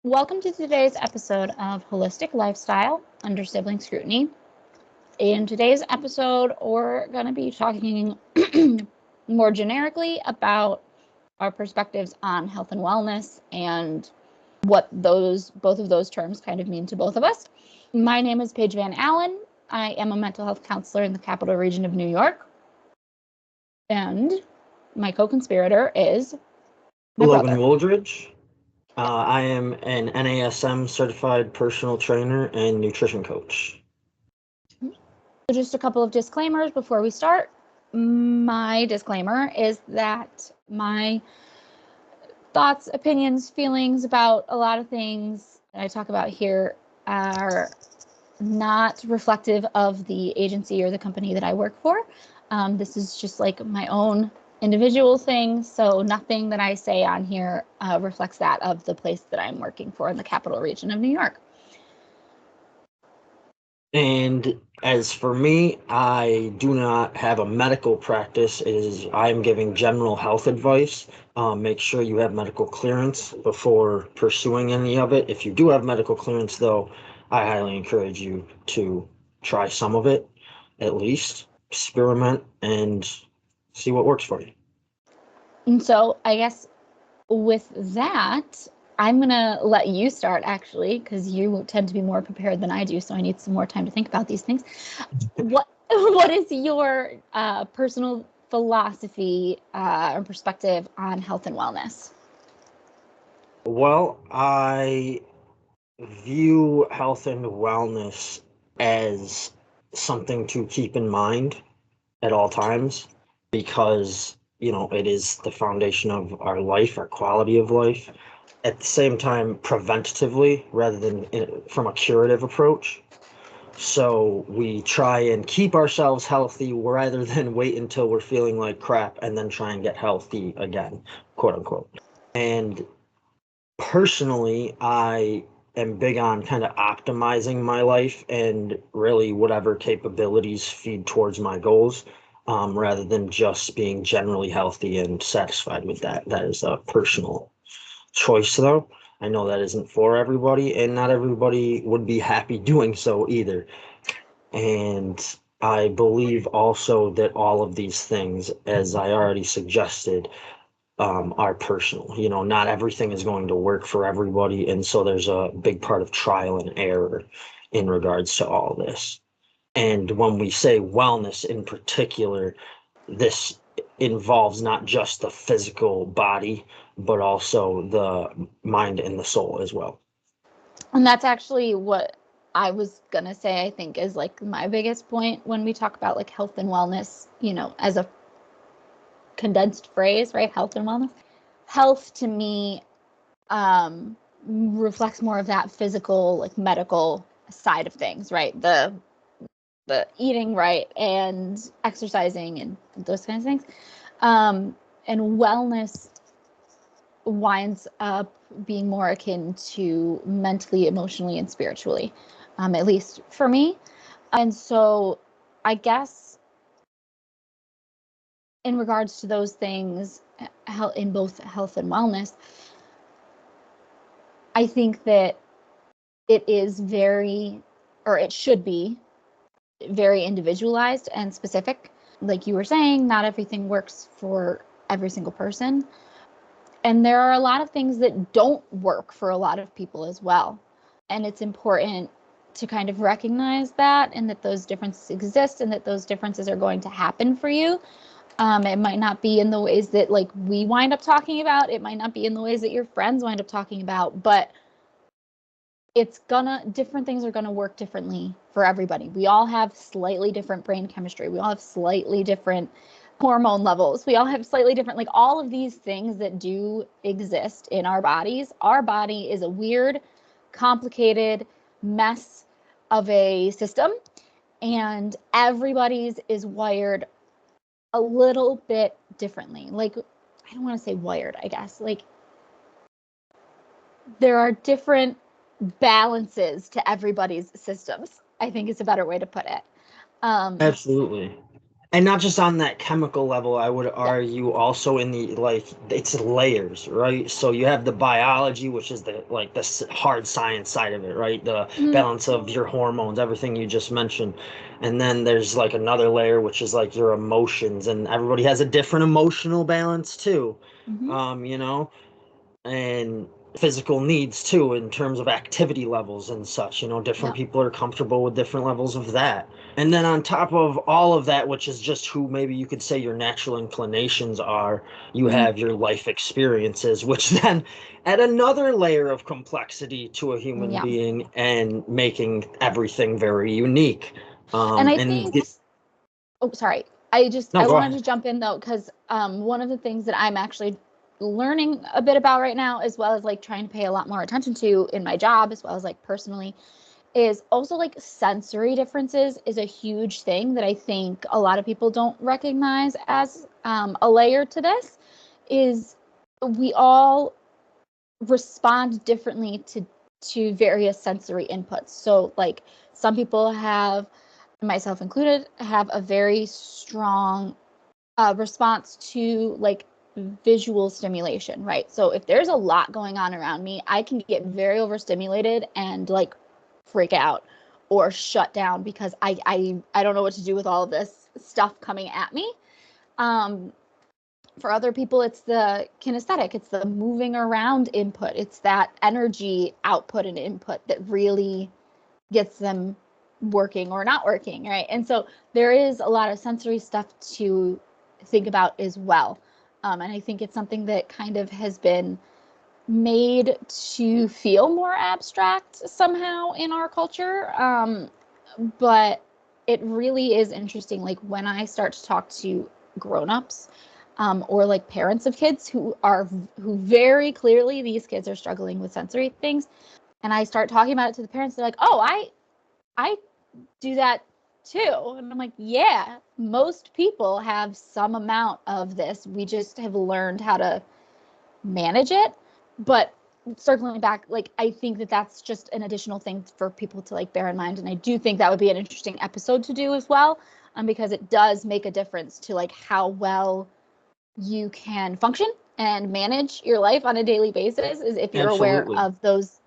Welcome to today's episode of Holistic Lifestyle under Sibling Scrutiny. In today's episode, we're going to be talking more generically about our perspectives on health and wellness and what both of those terms kind of mean to both of us. My name is Paige Van Allen. I am a mental health counselor in the capital region of New York. And my co-conspirator is my Logan brother. Wooldridge. I am an NASM certified personal trainer and nutrition coach. So just a couple of disclaimers before we start. My disclaimer is that my thoughts, opinions, feelings about a lot of things that I talk about here are not reflective of the agency or the company that I work for. This is just like my own individual thing, so nothing that I say on here reflects that of the place that I'm working for in the capital region of New York. And as for me, I do not have a medical practice. I'm giving general health advice. Make sure you have medical clearance before pursuing any of it. If you do have medical clearance, though, I highly encourage you to try some of it, at least experiment and see what works for you. And so I guess with that, I'm going to let you start, actually, because you tend to be more prepared than I do, so I need some more time to think about these things. What is your personal philosophy or perspective on health and wellness? Well, I view health and wellness as something to keep in mind at all times because, it is the foundation of our life, our quality of life. At the same time, preventatively rather than from a curative approach. So we try and keep ourselves healthy rather than wait until we're feeling like crap and then try and get healthy again, quote unquote. And personally, I am big on kind of optimizing my life and really whatever capabilities feed towards my goals, rather than just being generally healthy and satisfied with that. That is a personal choice, though. I know that isn't for everybody, and not everybody would be happy doing so either. And I believe also that all of these things, as I already suggested, are personal. Not everything is going to work for everybody, and so there's a big part of trial and error in regards to all this. And when we say wellness in particular, this involves not just the physical body, but also the mind and the soul as well. And that's actually what I was going to say, I think, is like my biggest point when we talk about like health and wellness, as a condensed phrase, right? Health and wellness. Health to me reflects more of that physical, like medical side of things, right? The eating right and exercising and those kinds of things. And wellness winds up being more akin to mentally, emotionally, and spiritually, at least for me. And so I guess in regards to those things, in both health and wellness, I think that it is it should be very individualized and specific. Like you were saying, not everything works for every single person. And there are a lot of things that don't work for a lot of people as well. And it's important to kind of recognize that and that those differences exist and that those differences are going to happen for you. It might not be in the ways that like we wind up talking about. It might not be in the ways that your friends wind up talking about, but different things are gonna work differently for everybody. We all have slightly different brain chemistry. We all have slightly different hormone levels. We all have slightly different, like all of these things that do exist in our bodies. Our body is a weird, complicated mess of a system, and everybody's is wired a little bit differently. Like, I don't want to say wired, I guess. Like, there are different balances to everybody's systems, I think is a better way to put it. Absolutely. And not just on that chemical level, I would Yeah. argue also in the like it's layers, right? So you have the biology, which is the like the hard science side of it, right? The Mm-hmm. balance of your hormones, everything you just mentioned. And then there's like another layer, which is like your emotions, and everybody has a different emotional balance too. Mm-hmm. You know, and physical needs too in terms of activity levels and such. You know, different Yeah. people are comfortable with different levels of that. And then on top of all of that, which is just who maybe you could say your natural inclinations are, you Mm-hmm. have your life experiences, which then add another layer of complexity to a human Yeah. being and making everything very unique. And I And think, oh, sorry. no, I go wanted ahead. to jump in though, because one of the things that I'm actually learning a bit about right now, as well as like trying to pay a lot more attention to in my job, as well as like personally, is also like sensory differences is a huge thing that I think a lot of people don't recognize as a layer to this. Is we all respond differently to various sensory inputs. So like some people have, myself included, have a very strong response to like visual stimulation, right? So if there's a lot going on around me, I can get very overstimulated and like freak out or shut down because I don't know what to do with all of this stuff coming at me. Um, for other people, it's the kinesthetic, it's the moving around input, it's that energy output and input that really gets them working or not working, right? And so there is a lot of sensory stuff to think about as well. And I think it's something that kind of has been made to feel more abstract somehow in our culture. But it really is interesting. Like when I start to talk to grown-ups, or like parents of kids who very clearly these kids are struggling with sensory things, and I start talking about it to the parents, they're like, "Oh, I do that too." And I'm like, "Yeah, most people have some amount of this. We just have learned how to manage it." But circling back, like I think that that's just an additional thing for people to like bear in mind, and I do think that would be an interesting episode to do as well, because it does make a difference to like how well you can function and manage your life on a daily basis, is if you're aware Absolutely. of those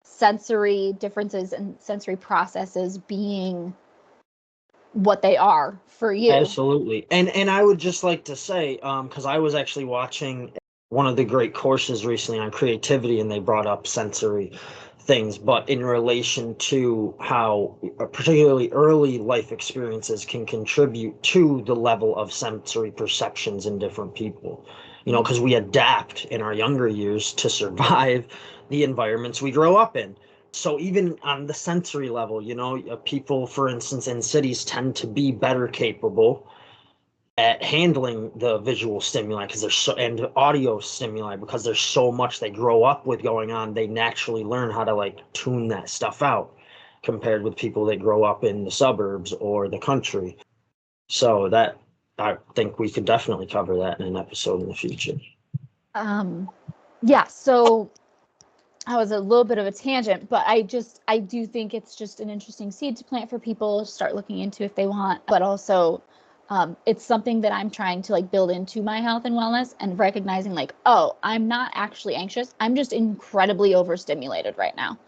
sensory differences and sensory processes being what they are for you. Absolutely. And I would just like to say, because I was actually watching one of the great courses recently on creativity, and they brought up sensory things, but in relation to how particularly early life experiences can contribute to the level of sensory perceptions in different people. You know, Mm-hmm. because we adapt in our younger years to survive the environments we grow up in. So even on the sensory level, you know, people, for instance, in cities tend to be better capable at handling the visual stimuli because there's so and audio stimuli because there's so much they grow up with going on. They naturally learn how to like tune that stuff out compared with people that grow up in the suburbs or the country. So that I think we could definitely cover that in an episode in the future. um yeah, so I was a little bit of a tangent, but I do think it's just an interesting seed to plant for people to start looking into if they want. But also, it's something that I'm trying to like build into my health and wellness, and recognizing like, oh, I'm not actually anxious. I'm just incredibly overstimulated right now.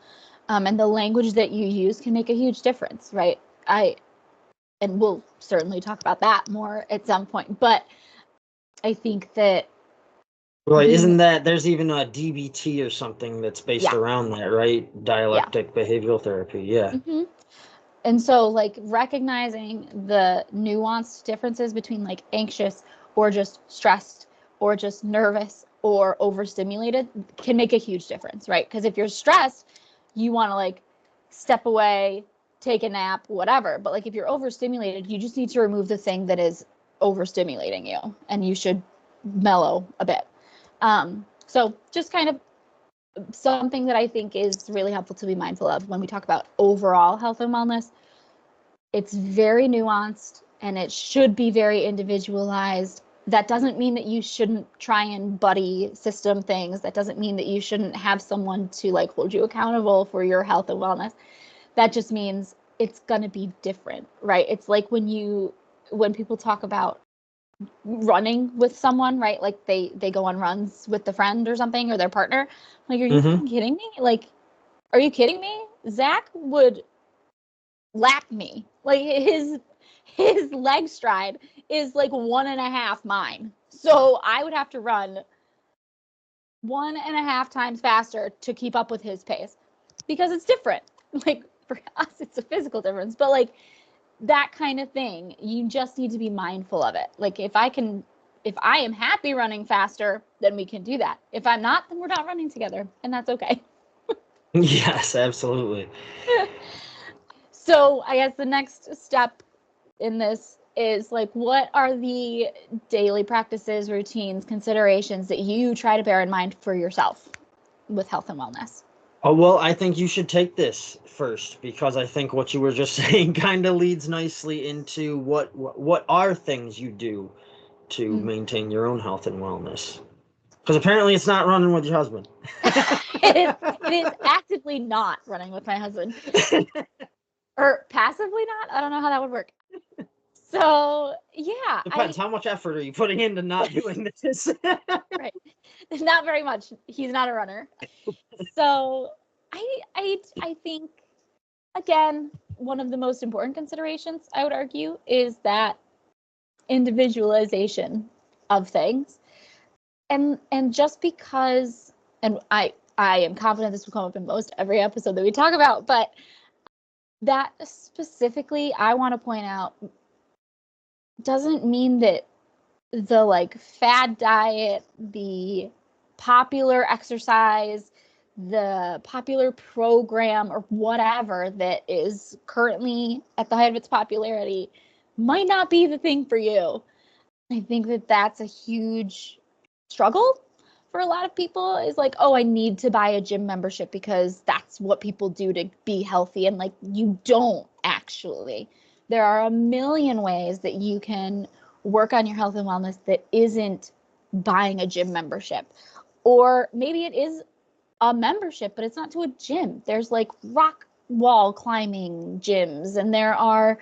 And the language that you use can make a huge difference, right? And we'll certainly talk about that more at some point. But I think that Right, being, isn't that there's even a DBT or something that's based yeah, around that, right? yeah. Dialectic behavioral therapy. Yeah. Hmm. And so, like, recognizing the nuanced differences between like anxious or just stressed or just nervous or overstimulated can make a huge difference, right? Because if you're stressed, you want to like step away, take a nap, whatever. But like if you're overstimulated, you just need to remove the thing that is overstimulating you, and you should mellow a bit. So just kind of something that I think is really helpful to be mindful of when we talk about overall health and wellness. It's very nuanced and it should be very individualized. That doesn't mean that you shouldn't try and buddy system things. That doesn't mean that you shouldn't have someone to like hold you accountable for your health and wellness. That just means it's going to be different, right? It's like when you when people talk about running with someone, right? Like they go on runs with the friend or something or their partner. Like, are you fucking kidding me? Like, are you kidding me? Zach would lap me. Like his leg stride is like 1.5 mine. So I would have to run 1.5 times faster to keep up with his pace because it's different. Like for us, it's a physical difference, but like that kind of thing, you just need to be mindful of it. Like if I am happy running faster, then we can do that. If I'm not, then we're not running together, and that's okay. Yes, absolutely. So I guess the next step in this is like, what are the daily practices, routines, considerations that you try to bear in mind for yourself with health and wellness? Oh, well, I think you should take this first because I think what you were just saying kind of leads nicely into what are things you do to maintain your own health and wellness. Because apparently it's not running with your husband. It is actively not running with my husband. Or passively not? I don't know how that would work. So, yeah. Depends. How much effort are you putting into not doing this? Right. Not very much. He's not a runner. So, I think, again, one of the most important considerations, I would argue, is that individualization of things. And just because, and I am confident this will come up in most every episode that we talk about, but that specifically I want to point out doesn't mean that the like fad diet, the popular exercise, the popular program or whatever that is currently at the height of its popularity might not be the thing for you. I think that that's a huge struggle for a lot of people, is like, oh, I need to buy a gym membership because that's what people do to be healthy. And like, you don't actually. There are a million ways that you can work on your health and wellness that isn't buying a gym membership. Or maybe it is a membership, but it's not to a gym. There's like rock wall climbing gyms, and there are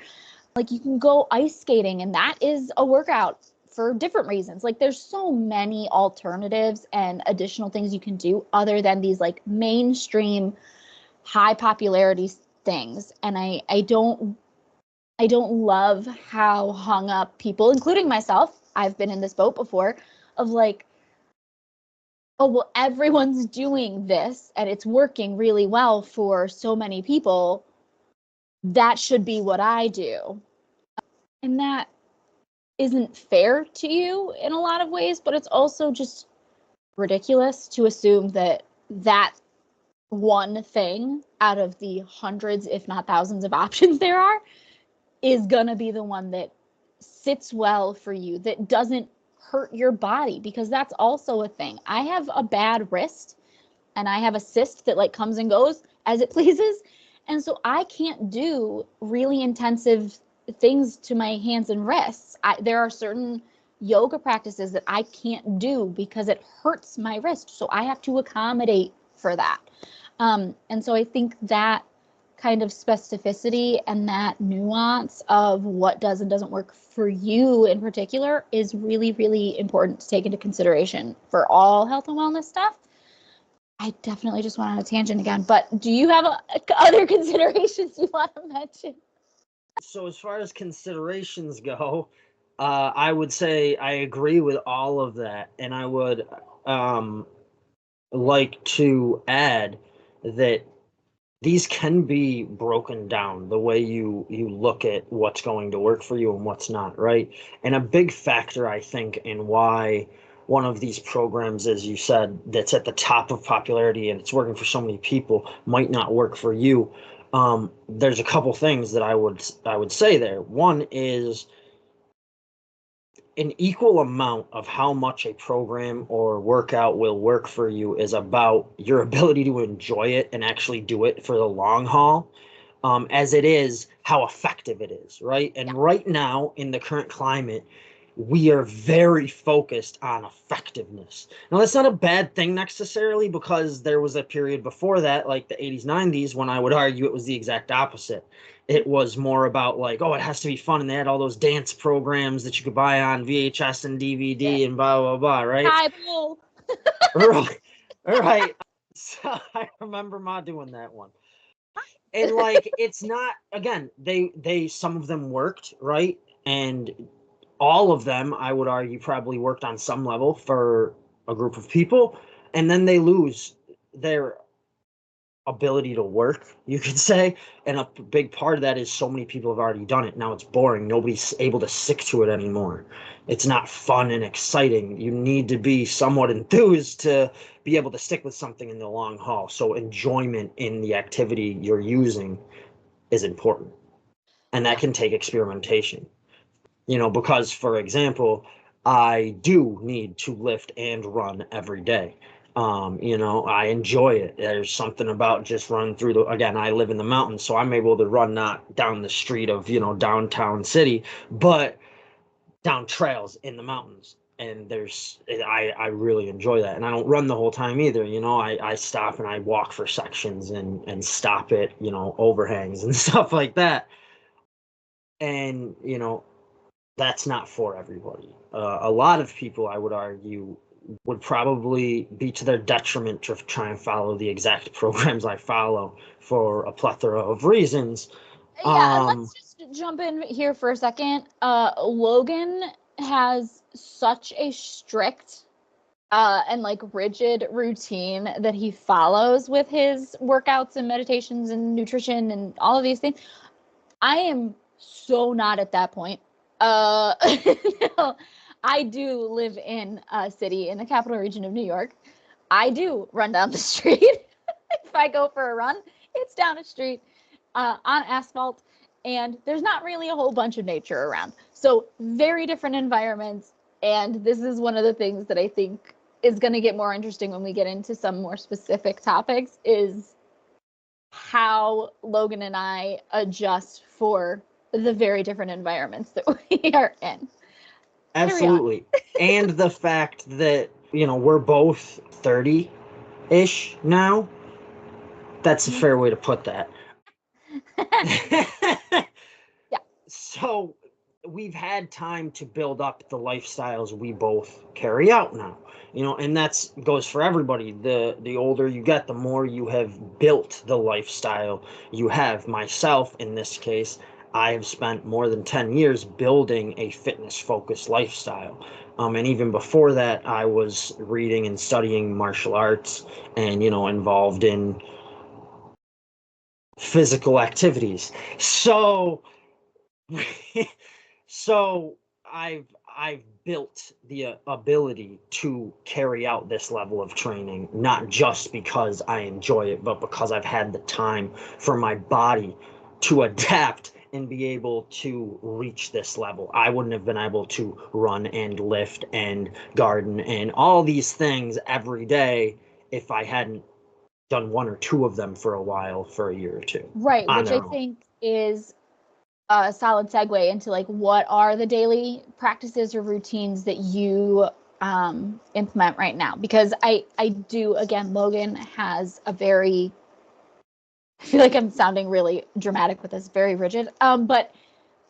like, you can go ice skating, and that is a workout for different reasons. Like there's so many alternatives and additional things you can do other than these like mainstream high popularity things. And I don't love how hung up people, including myself, I've been in this boat before, of like, oh, well, everyone's doing this and it's working really well for so many people. That should be what I do. And that isn't fair to you in a lot of ways, but it's also just ridiculous to assume that that one thing out of the hundreds, if not thousands of options there are, is gonna be the one that sits well for you, that doesn't hurt your body, because that's also a thing. I have a bad wrist and I have a cyst that like comes and goes as it pleases. And so I can't do really intensive things to my hands and wrists. There are certain yoga practices that I can't do because it hurts my wrist. So I have to accommodate for that. And so I think that kind of specificity and that nuance of what does and doesn't work for you in particular is really, really important to take into consideration for all health and wellness stuff. I definitely just went on a tangent again, but do you have other considerations you want to mention? So as far as considerations go, I would say I agree with all of that, and I would like to add that these can be broken down the way you look at what's going to work for you and what's not, right? And a big factor, I think, in why one of these programs, as you said, that's at the top of popularity and it's working for so many people might not work for you. There's a couple things that I would say there. One is an equal amount of how much a program or workout will work for you is about your ability to enjoy it and actually do it for the long haul, as it is how effective it is, right? And right now, in the current climate, we are very focused on effectiveness. Now, that's not a bad thing necessarily, because there was a period before that, like the 80s, 90s, when I would argue it was the exact opposite. It was more about like, oh, it has to be fun, and they had all those dance programs that you could buy on VHS and DVD and blah, blah, blah, right? Right, right. So I remember Ma doing that one. And like, it's not, again, they some of them worked, right? And all of them, I would argue, probably worked on some level for a group of people, and then they lose their ability to work, you could say. And a big part of that is so many people have already done it. Now it's boring. Nobody's able to stick to it anymore. It's not fun and exciting. You need to be somewhat enthused to be able to stick with something in the long haul. So enjoyment in the activity you're using is important. And that can take experimentation. Because, for example, I do need to lift and run every day. I enjoy it. There's something about just running through again, I live in the mountains, so I'm able to run not down the street of, downtown city, but down trails in the mountains. And I really enjoy that. And I don't run the whole time either. I stop and I walk for sections and stop at, overhangs and stuff like that. And, that's not for everybody. A lot of people, I would argue, would probably be to their detriment to try and follow the exact programs I follow for a plethora of reasons. Yeah, and let's just jump in here for a second. Logan has such a strict and like rigid routine that he follows with his workouts and meditations and nutrition and all of these things. I am so not at that point. No, I do live in a city in the capital region of New York. I do run down the street. If I go for a run, it's down a street on asphalt, and there's not really a whole bunch of nature around. So very different environments. And this is one of the things that I think is going to get more interesting when we get into some more specific topics, is how Logan and I adjust for the very different environments that we are in. Absolutely. And the fact that, we're both 30-ish now. That's a fair way to put that. Yeah. So we've had time to build up the lifestyles we both carry out now. And that's goes for everybody. The older you get, the more you have built the lifestyle you have. Myself, in this case, I have spent more than 10 years building a fitness focused lifestyle. And even before that, I was reading and studying martial arts and, involved in physical activities. So so I've built the ability to carry out this level of training, not just because I enjoy it, but because I've had the time for my body to adapt and be able to reach this level. I wouldn't have been able to run and lift and garden and all these things every day if I hadn't done one or two of them for a while, for a year or two. Right, which I think is a solid segue into like, what are the daily practices or routines that you implement right now? Because I do, again, Logan has a very, I feel like I'm sounding really dramatic with this, very rigid, but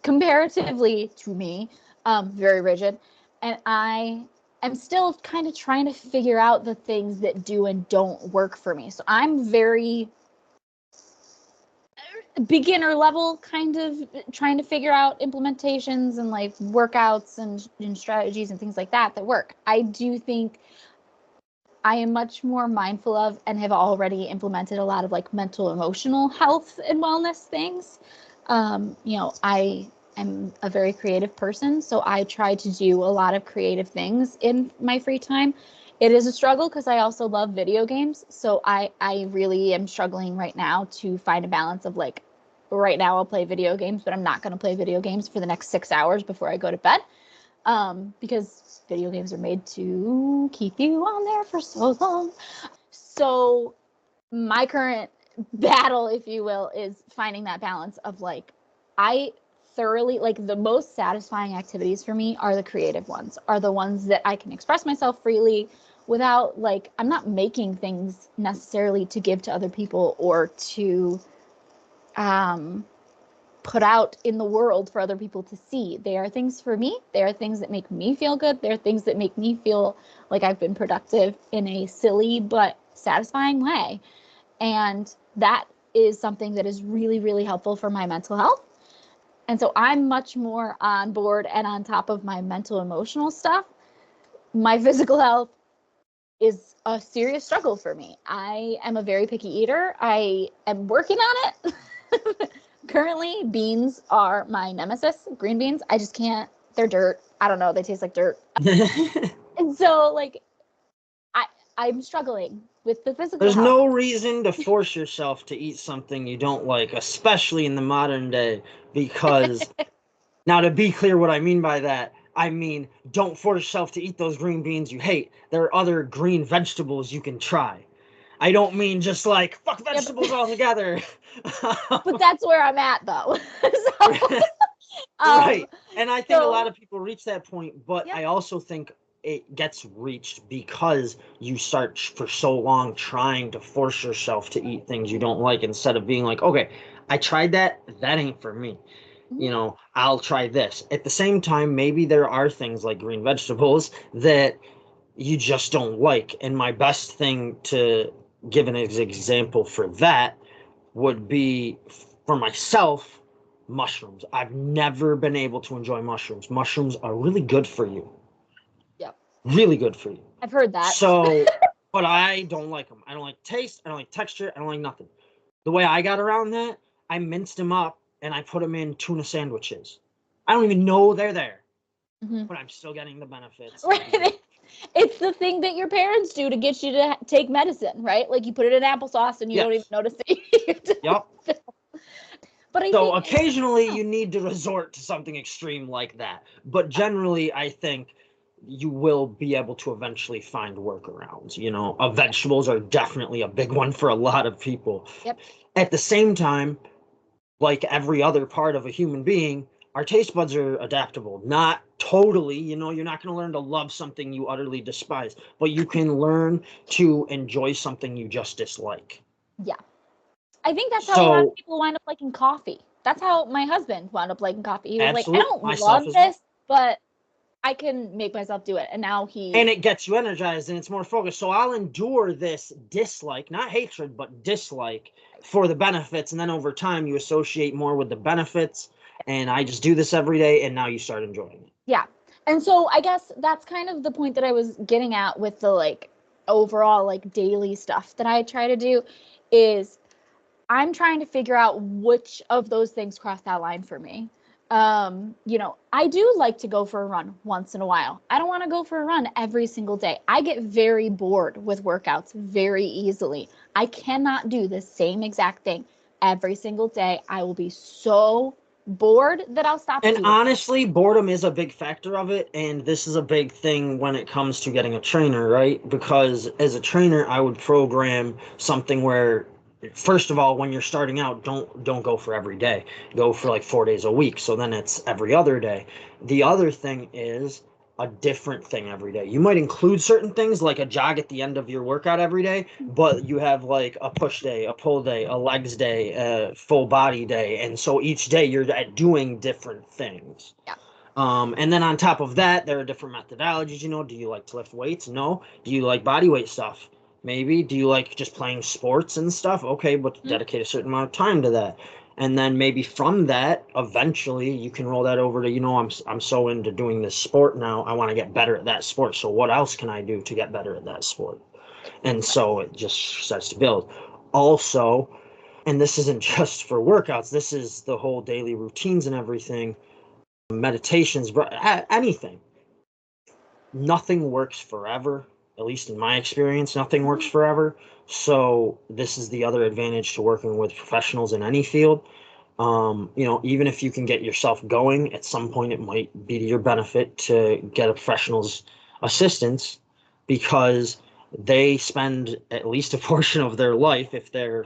comparatively to me, very rigid. And I am still kind of trying to figure out the things that do and don't work for me. So I'm very beginner level, kind of trying to figure out implementations and like workouts and strategies and things like that work. I do think I am much more mindful of and have already implemented a lot of like mental, emotional health and wellness things. I am a very creative person, so I try to do a lot of creative things in my free time. It is a struggle because I also love video games. So I really am struggling right now to find a balance of like, right now I'll play video games, but I'm not going to play video games for the next 6 hours before I go to bed. Because video games are made to keep you on there for so long. So my current battle, if you will, is finding that balance of like, I thoroughly, like the most satisfying activities for me are the creative ones, are the ones that I can express myself freely without, like, I'm not making things necessarily to give to other people or to put out in the world for other people to see. They are things for me. They are things that make me feel good. They're things that make me feel like I've been productive in a silly but satisfying way. And that is something that is really, really helpful for my mental health. And so I'm much more on board and on top of my mental, emotional stuff. My physical health is a serious struggle for me. I am a very picky eater. I am working on it. Currently, beans are my nemesis. Green beans, I just can't. They're dirt. I don't know. They taste like dirt. And so, like, I'm struggling with the physical There's health. no reason to force yourself to eat something you don't like, especially in the modern day, because now, to be clear what I mean by that, I mean don't force yourself to eat those green beans you hate. There are other green vegetables you can try. I don't mean just like fuck vegetables altogether. But that's where I'm at, though. So, right. And I think a so, lot of people reach that point, but yep. I also think it gets reached because you start for so long trying to force yourself to eat things you don't like instead of being like, okay, I tried that. That ain't for me. You know, I'll try this. At the same time, maybe there are things like green vegetables that you just don't like. And my best thing to give an example for that would be for myself, mushrooms. I've never been able to enjoy mushrooms. Mushrooms are really good for you. Yep. Really good for you. I've heard that. So, but I don't like them. I don't like taste. I don't like texture. I don't like nothing. The way I got around that, I minced them up and I put them in tuna sandwiches. I don't even know they're there, but I'm still getting the benefits. Right. It's the thing that your parents do to get you to take medicine, right? Like you put it in applesauce and you don't even notice it. Yep. But I So think occasionally you need to resort to something extreme like that. But generally, I think you will be able to eventually find workarounds. You know, vegetables are definitely a big one for a lot of people. Yep. At the same time, like every other part of a human being, our taste buds are adaptable. Not totally, you know, you're not going to learn to love something you utterly despise, but you can learn to enjoy something you just dislike. Yeah. I think that's how a lot of people wind up liking coffee. That's how my husband wound up liking coffee. He was like, I don't love this, but I can make myself do it. And now and it gets you energized and it's more focused. So I'll endure this dislike, not hatred, but dislike for the benefits. And then over time, you associate more with the benefits. And I just do this every day. And now you start enjoying it. Yeah. And so I guess that's kind of the point that I was getting at with the like overall like daily stuff that I try to do is I'm trying to figure out which of those things cross that line for me. You know, I do like to go for a run once in a while. I don't want to go for a run every single day. I get very bored with workouts very easily. I cannot do the same exact thing every single day. I will be so bored that I'll stop and doing honestly, boredom is a big factor of it, and this is a big thing when it comes to getting a trainer, right? Because as a trainer, I would program something where first of all, when you're starting out, don't go for every day. Go for like 4 days a week. So then it's every other day. The other thing is a different thing every day. You might include certain things like a jog at the end of your workout every day, but you have like a push day, a pull day, a legs day, a full body day. And so each day you're doing different things. Yeah. And then on top of that, there are different methodologies. You know, do you like to lift weights? No. Do you like body weight stuff? Maybe. Do you like just playing sports and stuff? Okay, but dedicate a certain amount of time to that. And then maybe from that, eventually you can roll that over to, you know, I'm so into doing this sport now. I want to get better at that sport. So what else can I do to get better at that sport? And so it just starts to build. Also, and this isn't just for workouts, this is the whole daily routines and everything, meditations, anything. Nothing works forever. At least in my experience, nothing works forever. So this is the other advantage to working with professionals in any field. You know, even if you can get yourself going, at some point it might be to your benefit to get a professional's assistance because they spend at least a portion of their life, if they're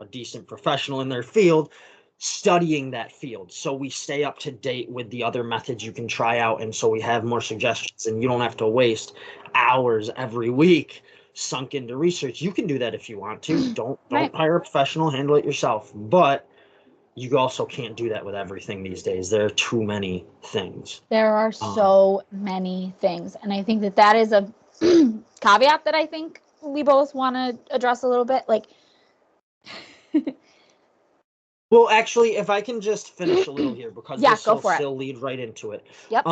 a decent professional in their field, studying that field, so we stay up to date with the other methods you can try out, and so we have more suggestions, and you don't have to waste hours every week sunk into research. You can do that if you want to. Don't Right. hire a professional, handle it yourself. But you also can't do that with everything these days. There are too many things. There are so many things. And I think that is a caveat that I think we both want to address a little bit. Like, well, actually, if I can just finish a little here, because yeah, this go will for it. still lead right into it. Yep.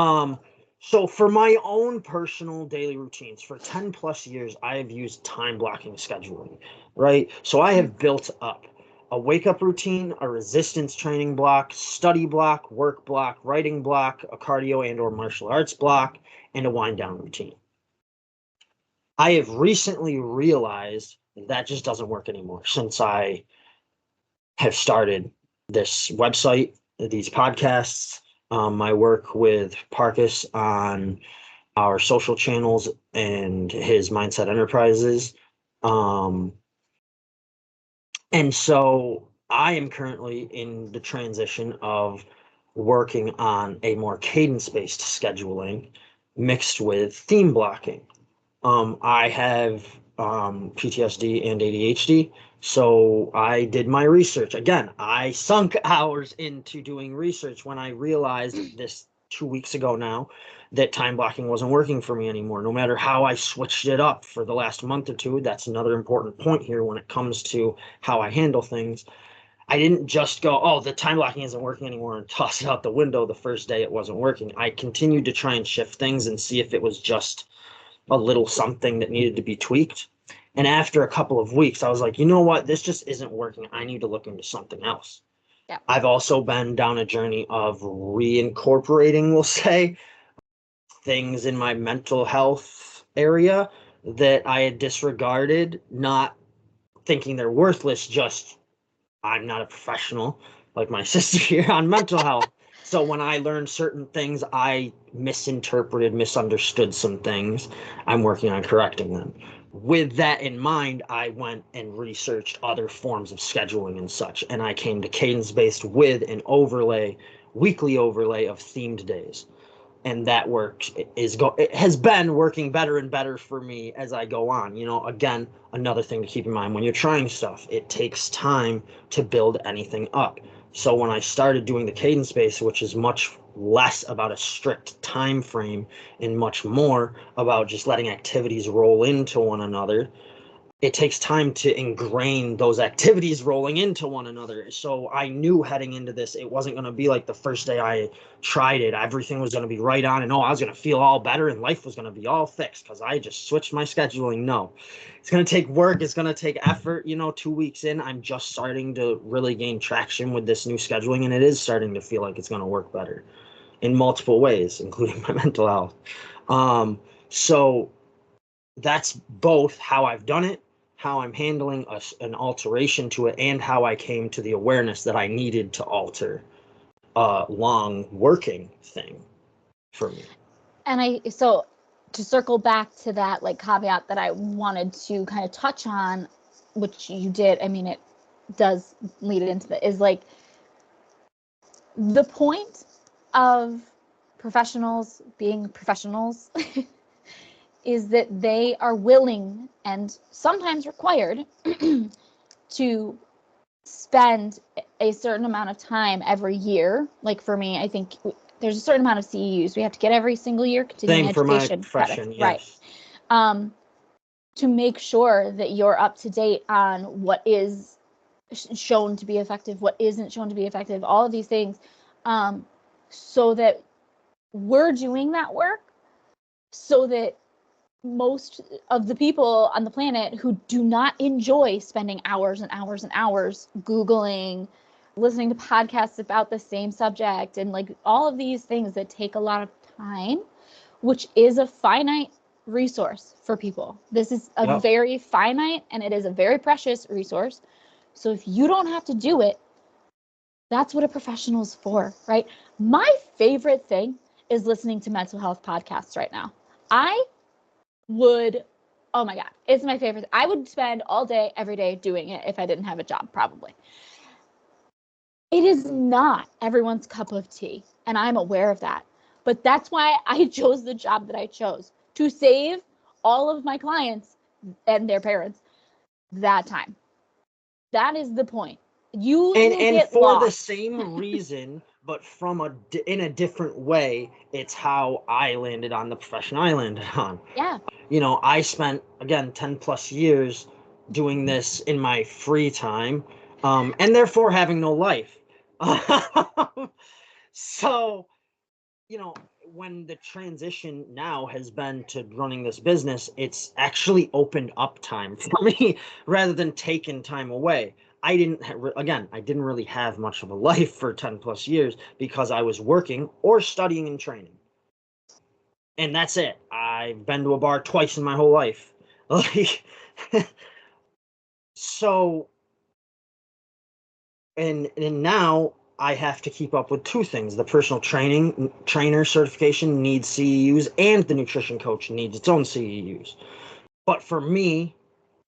So for my own personal daily routines, for 10 plus years, I have used time blocking scheduling, right? So I have built up a wake up routine, a resistance training block, study block, work block, writing block, a cardio and or martial arts block, and a wind down routine. I have recently realized that just doesn't work anymore since I have started this website, these podcasts, my work with Parkus on our social channels and his Mindset Enterprises. And so I am currently in the transition of working on a more cadence-based scheduling mixed with theme blocking. I have PTSD and ADHD, so I did my research. Again, I sunk hours into doing research when I realized this 2 weeks ago now that time blocking wasn't working for me anymore. No matter how I switched it up for the last month or two, that's another important point here when it comes to how I handle things. I didn't just go, oh, the time blocking isn't working anymore, and toss it out the window the first day it wasn't working. I continued to try and shift things and see if it was just a little something that needed to be tweaked. And after a couple of weeks, I was like, you know what? This just isn't working. I need to look into something else. Yeah. I've also been down a journey of reincorporating, we'll say, things in my mental health area that I had disregarded, not thinking they're worthless, just I'm not a professional like my sister here on mental health. So when I learned certain things, I misinterpreted, misunderstood some things. I'm working on correcting them. With that in mind, I went and researched other forms of scheduling and such, and I came to cadence based with an overlay, weekly overlay of themed days. And that works it has been working better and better for me as I go on. Again, another thing to keep in mind when you're trying stuff, it takes time to build anything up. So when I started doing the cadence base, which is much less about a strict time frame and much more about just letting activities roll into one another, it takes time to ingrain those activities rolling into one another. So I knew heading into this, it wasn't going to be like the first day I tried it, everything was going to be right on, and I was going to feel all better and life was going to be all fixed because I just switched my scheduling. No, it's going to take work. It's going to take effort. 2 weeks in, I'm just starting to really gain traction with this new scheduling, and it is starting to feel like it's going to work better in multiple ways, including my mental health. So that's both how I've done it, how I'm handling an alteration to it, and how I came to the awareness that I needed to alter a long working thing for me. And so to circle back to that like caveat that I wanted to kind of touch on, which you did, I mean, it does lead it into is like the point of professionals being professionals is that they are willing and sometimes required to spend a certain amount of time every year. Like for me, I think there's a certain amount of CEUs we have to get every single year, continuing Same for my education profession, credits, yes. right? To make sure that you're up to date on what is shown to be effective, what isn't shown to be effective, all of these things, so that we're doing that work so that most of the people on the planet who do not enjoy spending hours and hours and hours Googling, listening to podcasts about the same subject, and like all of these things that take a lot of time, which is a finite resource for people. This is a very finite and it is a very precious resource. So if you don't have to do it, that's what a professional is for, right? My favorite thing is listening to mental health podcasts right now. Oh my God, it's my favorite. I would spend all day, every day doing it if I didn't have a job, probably. It is not everyone's cup of tea, and I'm aware of that. But that's why I chose the job that I chose, to save all of my clients and their parents that time. That is the point. You will And get for the lost. same reason, but in a different way, it's how I landed on the profession I landed on. Yeah. You know, I spent, again, 10 plus years doing this in my free time, and therefore having no life. So, you know, when the transition now has been to running this business, it's actually opened up time for me rather than taking time away. I didn't really have much of a life for 10 plus years because I was working or studying and training. And that's it. I've been to a bar twice in my whole life. Like, so, and now I have to keep up with two things. The personal trainer certification needs CEUs, and the nutrition coach needs its own CEUs. But for me,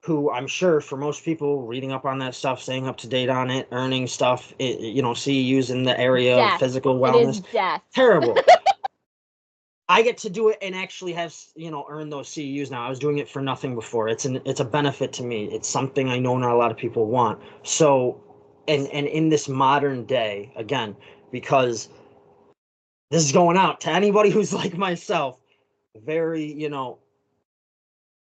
who I'm sure for most people reading up on that stuff, staying up to date on it, earning stuff, you know, CEUs in the area of Death. physical It is wellness, death. terrible. I get to do it and actually have, you know, earn those CEUs now. I was doing it for nothing before. It's a benefit to me. It's something I know not a lot of people want. So, and in this modern day, again, because this is going out to anybody who's like myself, very, you know,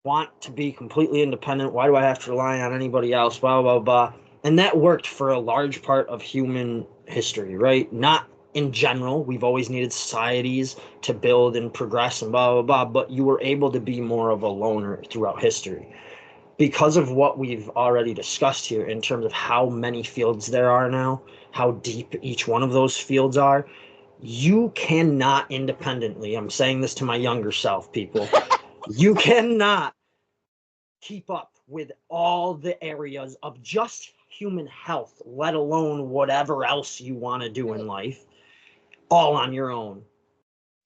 want to be completely independent. Why do I have to rely on anybody else? Blah, blah, blah. And that worked for a large part of human history, right? Not in general. We've always needed societies to build and progress and blah, blah, blah. But you were able to be more of a loner throughout history. Because of what we've already discussed here in terms of how many fields there are now, how deep each one of those fields are, you cannot independently, I'm saying this to my younger self, people, you cannot keep up with all the areas of just human health, let alone whatever else you want to do in life, all on your own.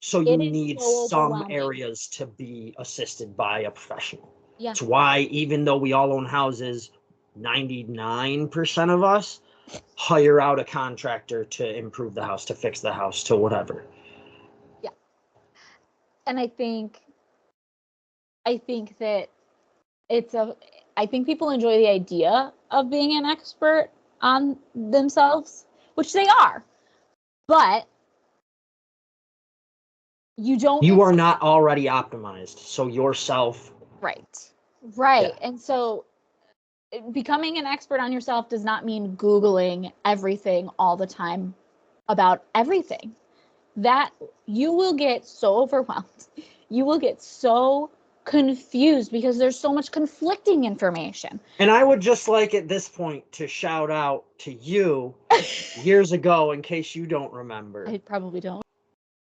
So you It is need so some overwhelming. areas to be assisted by a professional. Yeah. It's why, even though we all own houses, 99% of us hire out a contractor to improve the house, to fix the house, to whatever. Yeah. And I think that it's a I think people enjoy the idea of being an expert on themselves, which they are. But you don't You get are to not already optimized. So yourself, right. yeah. Right. And so becoming an expert on yourself does not mean Googling everything all the time about everything. That you will get so overwhelmed. You will get so confused because there's so much conflicting information. And I would just like at this point to shout out to you years ago, in case you don't remember. I probably don't.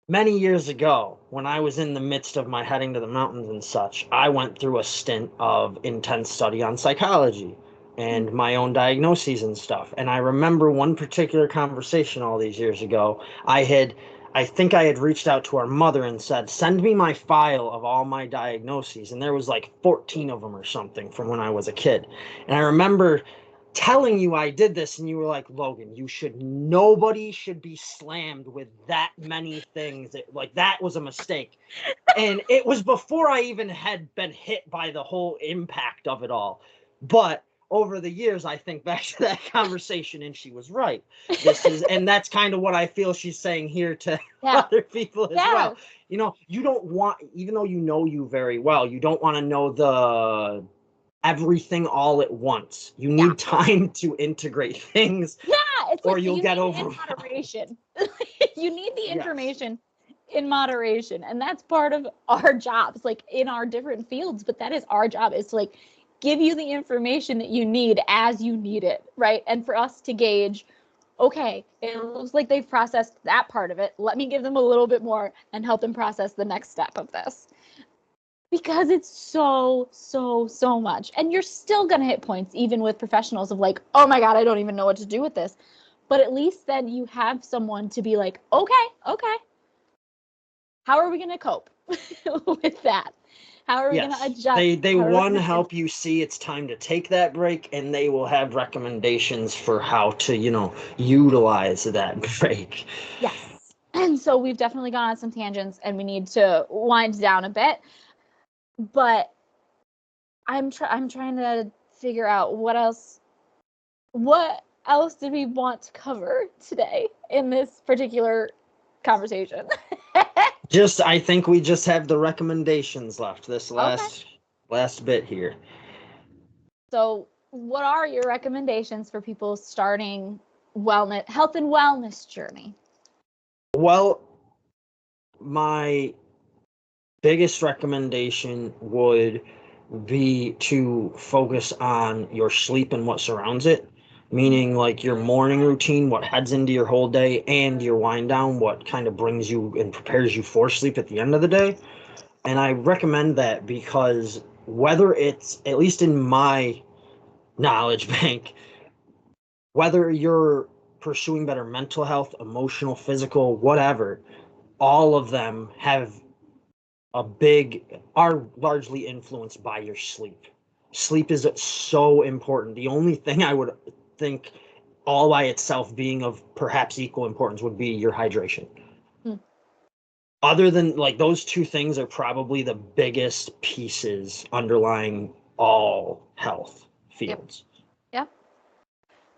Many years ago, when I was in the midst of my heading to the mountains and such, I went through a stint of intense study on psychology and my own diagnoses and stuff. And I remember one particular conversation all these years ago. I think I had reached out to our mother and said, "Send me my file of all my diagnoses." And there was like 14 of them or something from when I was a kid. And I remember telling you I did this, and you were like, "Logan, nobody should be slammed with that many things. Like, that was a mistake." And it was before I even had been hit by the whole impact of it all. But over the years, I think back to that conversation, and she was right. And that's kind of what I feel she's saying here to Yeah. other people as Yeah. well. You know, you don't want, even though you know you very well, you don't want to know the everything all at once. You need time to integrate things. Yeah, it's or like you'll you get need over it in moderation. You need the Yes. information in moderation, and that's part of our jobs, like in our different fields. But that is our job, is to like give you the information that you need as you need it, right? And for us to gauge, okay, it looks like they've processed that part of it. Let me give them a little bit more and help them process the next step of this. Because it's so much. And you're still going to hit points, even with professionals, of like, oh my God, I don't even know what to do with this. But at least then you have someone to be like, okay, how are we going to cope with that? How are we going to Yes. adjust? They How are we one going to help you see it's time to take that break, and they will have recommendations for how to, utilize that break. Yes. And so we've definitely gone on some tangents and we need to wind down a bit. But I'm trying to figure out what else did we want to cover today in this particular conversation? I think we just have the recommendations left. This Okay. last bit here. So, what are your recommendations for people starting health and wellness journey? Well, my biggest recommendation would be to focus on your sleep and what surrounds it, meaning like your morning routine, what heads into your whole day, and your wind down, what kind of brings you and prepares you for sleep at the end of the day. And I recommend that because whether it's, at least in my knowledge bank, whether you're pursuing better mental health, emotional, physical, whatever, all of them are largely influenced by your sleep. Sleep is so important. The only thing I would think all by itself being of perhaps equal importance would be your hydration. Hmm. Other than like those two things are probably the biggest pieces underlying all health fields. Yep.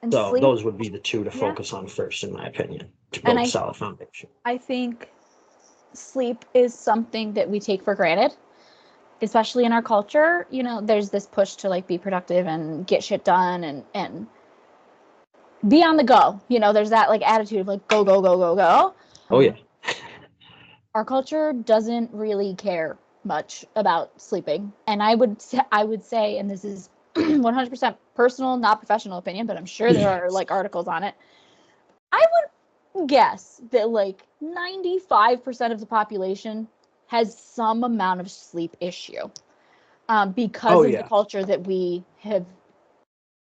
And So sleep, those would be the two to yeah. focus on first, in my opinion, to And build a solid foundation. I think sleep is something that we take for granted, especially in our culture. There's this push to like be productive and get shit done and be on the go. There's that like attitude of like go, go, go, go, go. Oh yeah. Our culture doesn't really care much about sleeping. And I would say, and this is 100% personal, not professional opinion, but I'm sure there are like articles on it. I would guess that like 95% of the population has some amount of sleep issue because of the culture that we have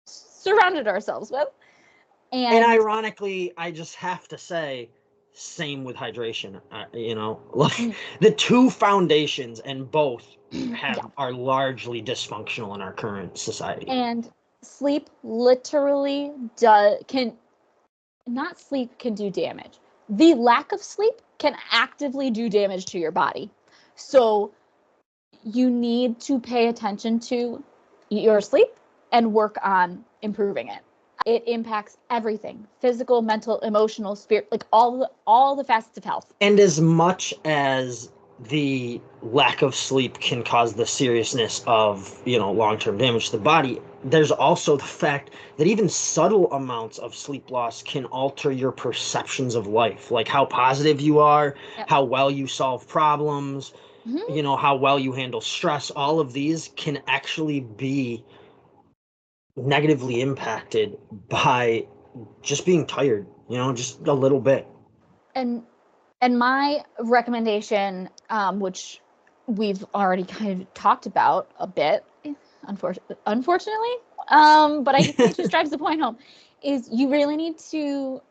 surrounded ourselves with. And ironically, I just have to say, same with hydration. Like the two foundations, and both are largely dysfunctional in our current society. And sleep literally can do damage. The lack of sleep can actively do damage to your body. So you need to pay attention to your sleep and work on improving it. It impacts everything: physical, mental, emotional, spirit, like all the facets of health. And as much as the lack of sleep can cause the seriousness of, long-term damage to the body, there's also the fact that even subtle amounts of sleep loss can alter your perceptions of life, like how positive you are, how well you solve problems, how well you handle stress. All of these can actually be negatively impacted by just being tired, just a little bit. And my recommendation, which we've already kind of talked about a bit, unfortunately, but I think it just drives the point home, is you really need to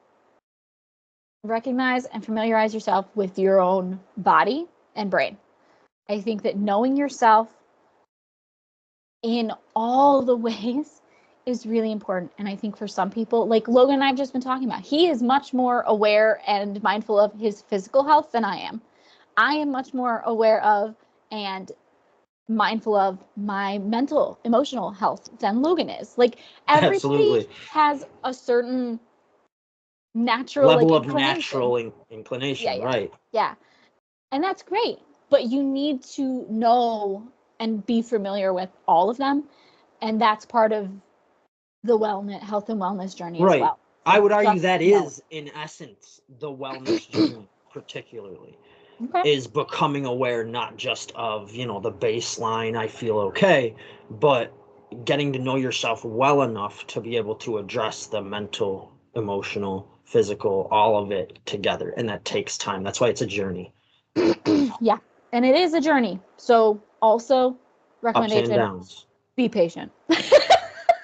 recognize and familiarize yourself with your own body and brain. I think that knowing yourself in all the ways is really important. And I think for some people, like Logan and I have just been talking about, he is much more aware and mindful of his physical health than I am. I am much more aware of and mindful of my mental, emotional health than Logan is. Like everybody Absolutely. has a certain natural level like of natural inclination, right? Yeah. And that's great. But you need to know and be familiar with all of them. And that's part of the health and wellness journey as well. I would argue that is, in essence, the wellness journey, particularly, is becoming aware not just of, the baseline, I feel okay, but getting to know yourself well enough to be able to address the mental, emotional, physical, all of it together. And that takes time. That's why it's a journey. Yeah. And it is a journey. So also recommendation, ups and downs. Be patient.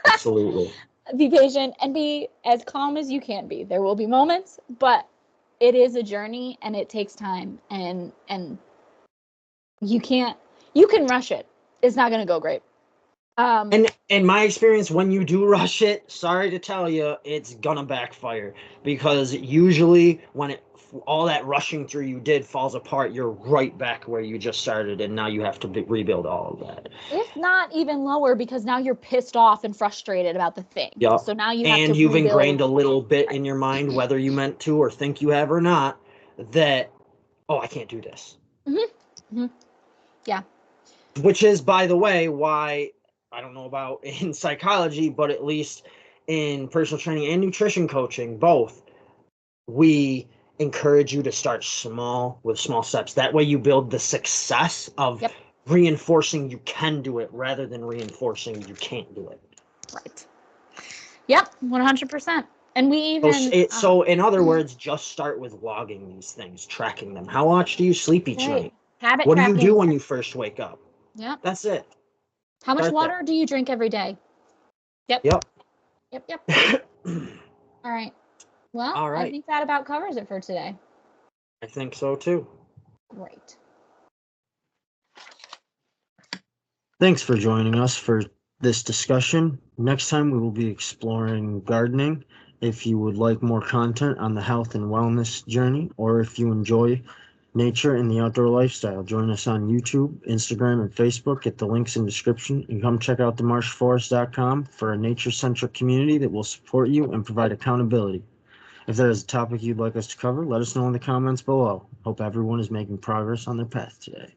Absolutely. Be patient and be as calm as you can be. There will be moments, but it is a journey and it takes time, and you can't You can rush it. It's not going to go great. And in my experience, when you do rush it, sorry to tell you, it's gonna backfire, because usually when all that rushing through you did falls apart, you're right back where you just started, and now you have to rebuild all of that. If not even lower, because now you're pissed off and frustrated about the thing. Yep. So now you have to And you've rebuild. ingrained a little bit in your mind, whether you meant to or think you have or not, that, oh, I can't do this. Mm-hmm. Mm-hmm. Yeah. Which is, by the way, why, I don't know about in psychology, but at least in personal training and nutrition coaching, both, we encourage you to start small with small steps. That way you build the success of reinforcing you can do it rather than reinforcing you can't do it. Right. Yep, 100%. And we even... So in other words, just start with logging these things, tracking them. How much do you sleep each night? Habit What tracking. do you do when you first wake up? Yep. That's it. How much water do you drink every day? Yep. Yep. All right. Well, I think that about covers it for today. I think so too. Great. Thanks for joining us for this discussion. Next time we will be exploring gardening. If you would like more content on the health and wellness journey, or if you enjoy nature and the outdoor lifestyle, join us on YouTube, Instagram, and Facebook. Get the links in the description, and come check out themarshforest.com for a nature-centric community that will support you and provide accountability. If there is a topic you'd like us to cover, let us know in the comments below. Hope everyone is making progress on their path today.